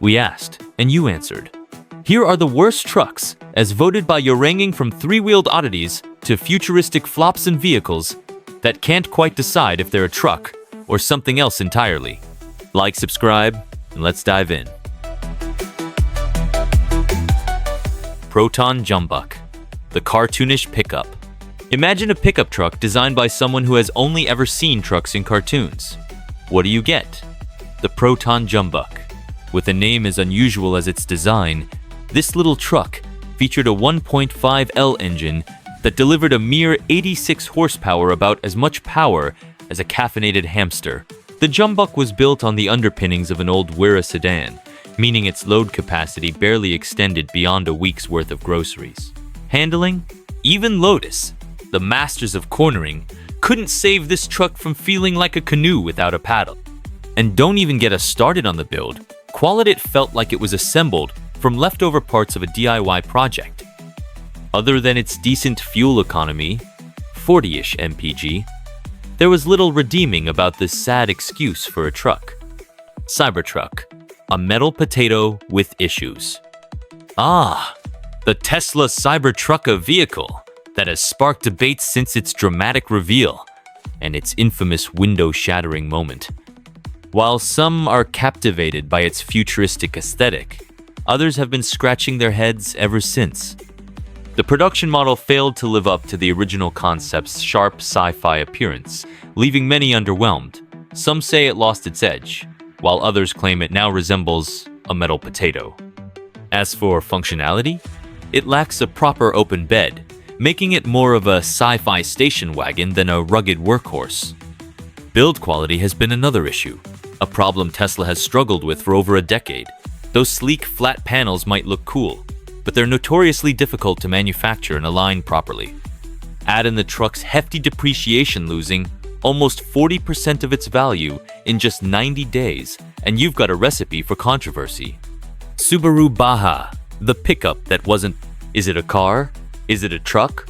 We asked, and you answered. Here are the worst trucks, as voted by your ranking from three-wheeled oddities to futuristic flops and vehicles that can't quite decide if they're a truck or something else entirely. Like, subscribe, and let's dive in. Proton Jumbuck, the cartoonish pickup. Imagine a pickup truck designed by someone who has only ever seen trucks in cartoons. What do you get? The Proton Jumbuck. With a name as unusual as its design, this little truck featured a 1.5L engine that delivered a mere 86 horsepower, about as much power as a caffeinated hamster. The Jumbuck was built on the underpinnings of an old Wera sedan, meaning its load capacity barely extended beyond a week's worth of groceries. Handling? Even Lotus, the masters of cornering, couldn't save this truck from feeling like a canoe without a paddle. And don't even get us started on the build. Quality felt like it was assembled from leftover parts of a DIY project. Other than its decent fuel economy, 40-ish mpg, there was little redeeming about this sad excuse for a truck. Cybertruck, a metal potato with issues. Ah, the Tesla Cybertruck, a vehicle that has sparked debate since its dramatic reveal and its infamous window-shattering moment. While some are captivated by its futuristic aesthetic, others have been scratching their heads ever since. The production model failed to live up to the original concept's sharp sci-fi appearance, leaving many underwhelmed. Some say it lost its edge, while others claim it now resembles a metal potato. As for functionality, it lacks a proper open bed, making it more of a sci-fi station wagon than a rugged workhorse. Build quality has been another issue, a problem Tesla has struggled with for over a decade. Those sleek, flat panels might look cool, but they're notoriously difficult to manufacture and align properly. Add in the truck's hefty depreciation, losing almost 40% of its value in just 90 days, and you've got a recipe for controversy. Subaru Baja, the pickup that wasn't... Is it a car? Is it a truck?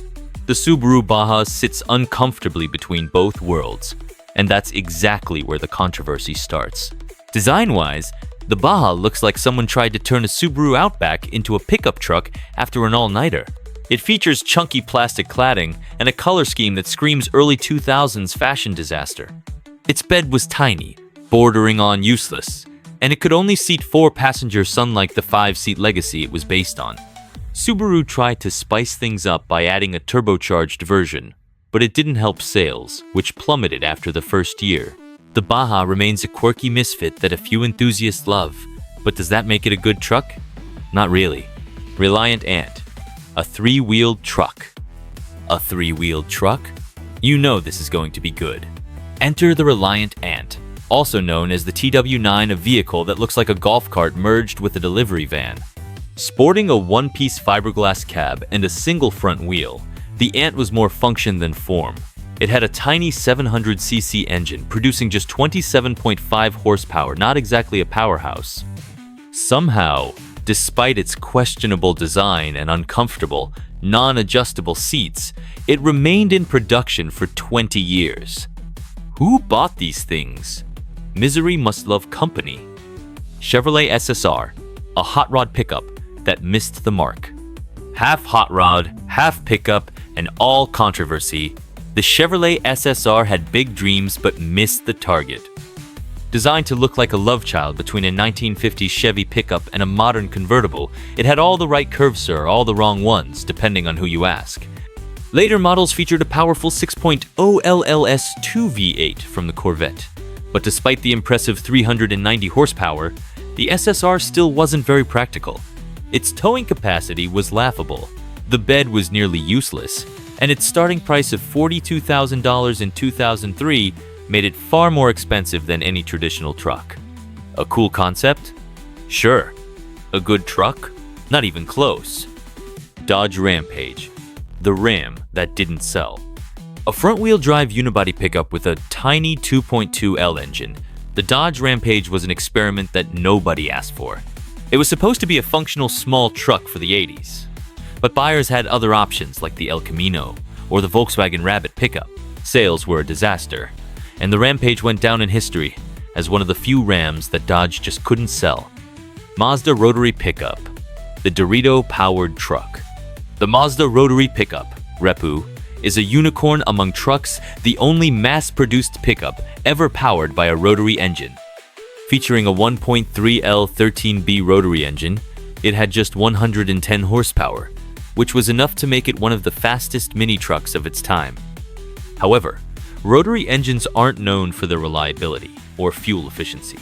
The Subaru Baja sits uncomfortably between both worlds, and that's exactly where the controversy starts. Design-wise, the Baja looks like someone tried to turn a Subaru Outback into a pickup truck after an all-nighter. It features chunky plastic cladding and a color scheme that screams early 2000s fashion disaster. Its bed was tiny, bordering on useless, and it could only seat 4 passengers, unlike the 5-seat Legacy it was based on. Subaru tried to spice things up by adding a turbocharged version, but it didn't help sales, which plummeted after the first year. The Baja remains a quirky misfit that a few enthusiasts love, but does that make it a good truck? Not really. Reliant Ant, a 3-wheeled truck. A 3-wheeled truck? You know this is going to be good. Enter the Reliant Ant, also known as the TW9, a vehicle that looks like a golf cart merged with a delivery van. Sporting a one-piece fiberglass cab and a single front wheel, the Ant was more function than form. It had a tiny 700cc engine, producing just 27.5 horsepower, not exactly a powerhouse. Somehow, despite its questionable design and uncomfortable, non-adjustable seats, it remained in production for 20 years. Who bought these things? Misery must love company. Chevrolet SSR, a hot rod pickup that missed the mark. Half hot rod, half pickup, and all controversy, the Chevrolet SSR had big dreams but missed the target. Designed to look like a love child between a 1950s Chevy pickup and a modern convertible, it had all the right curves, sir, all the wrong ones, depending on who you ask. Later models featured a powerful 6.0 LLS2 V8 from the Corvette, but despite the impressive 390 horsepower, the SSR still wasn't very practical. Its towing capacity was laughable, the bed was nearly useless, and its starting price of $42,000 in 2003 made it far more expensive than any traditional truck. A cool concept? Sure. A good truck? Not even close. Dodge Rampage, the Ram that didn't sell. A front-wheel drive unibody pickup with a tiny 2.2L engine, the Dodge Rampage was an experiment that nobody asked for. It was supposed to be a functional small truck for the 80s. But buyers had other options like the El Camino or the Volkswagen Rabbit pickup. Sales were a disaster, and the Rampage went down in history as one of the few Rams that Dodge just couldn't sell. Mazda Rotary Pickup, the Dorito-powered truck. The Mazda Rotary Pickup, Repu, is a unicorn among trucks, the only mass-produced pickup ever powered by a rotary engine. Featuring a 1.3 L13B rotary engine, it had just 110 horsepower, which was enough to make it one of the fastest mini-trucks of its time. However, rotary engines aren't known for their reliability or fuel efficiency,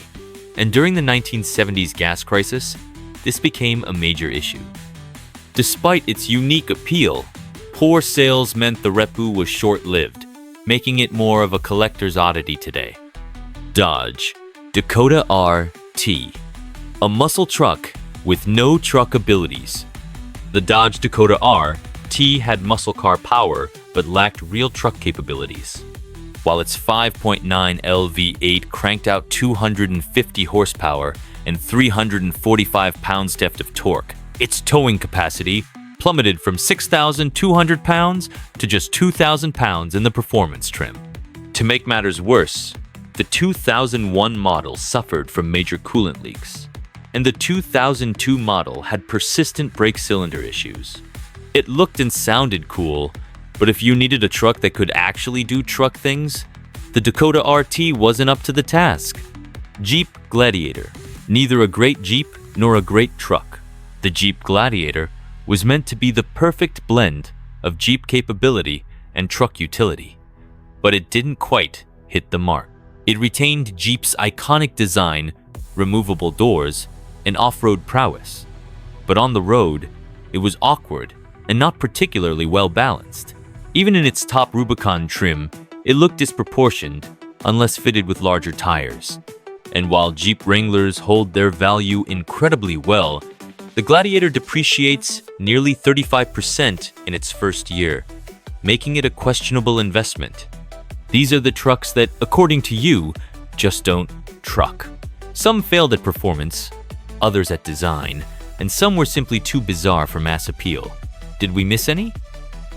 and during the 1970s gas crisis, this became a major issue. Despite its unique appeal, poor sales meant the Repu was short-lived, making it more of a collector's oddity today. Dodge Dakota RT, a muscle truck with no truck abilities. The Dodge Dakota RT had muscle car power but lacked real truck capabilities. While its 5.9 LV8 cranked out 250 horsepower and 345 pounds-feet of torque, its towing capacity plummeted from 6,200 pounds to just 2,000 pounds in the performance trim. To make matters worse, the 2001 model suffered from major coolant leaks, and the 2002 model had persistent brake cylinder issues. It looked and sounded cool, but if you needed a truck that could actually do truck things, the Dakota RT wasn't up to the task. Jeep Gladiator, neither a great Jeep nor a great truck. The Jeep Gladiator was meant to be the perfect blend of Jeep capability and truck utility, but it didn't quite hit the mark. It retained Jeep's iconic design, removable doors, and off-road prowess, but on the road, it was awkward and not particularly well balanced. Even in its top Rubicon trim, it looked disproportioned unless fitted with larger tires. And while Jeep Wranglers hold their value incredibly well, the Gladiator depreciates nearly 35% in its first year, making it a questionable investment. These are the trucks that, according to you, just don't truck. Some failed at performance, others at design, and some were simply too bizarre for mass appeal. Did we miss any?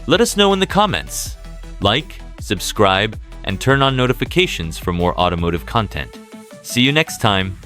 Let us know in the comments. Like, subscribe, and turn on notifications for more automotive content. See you next time.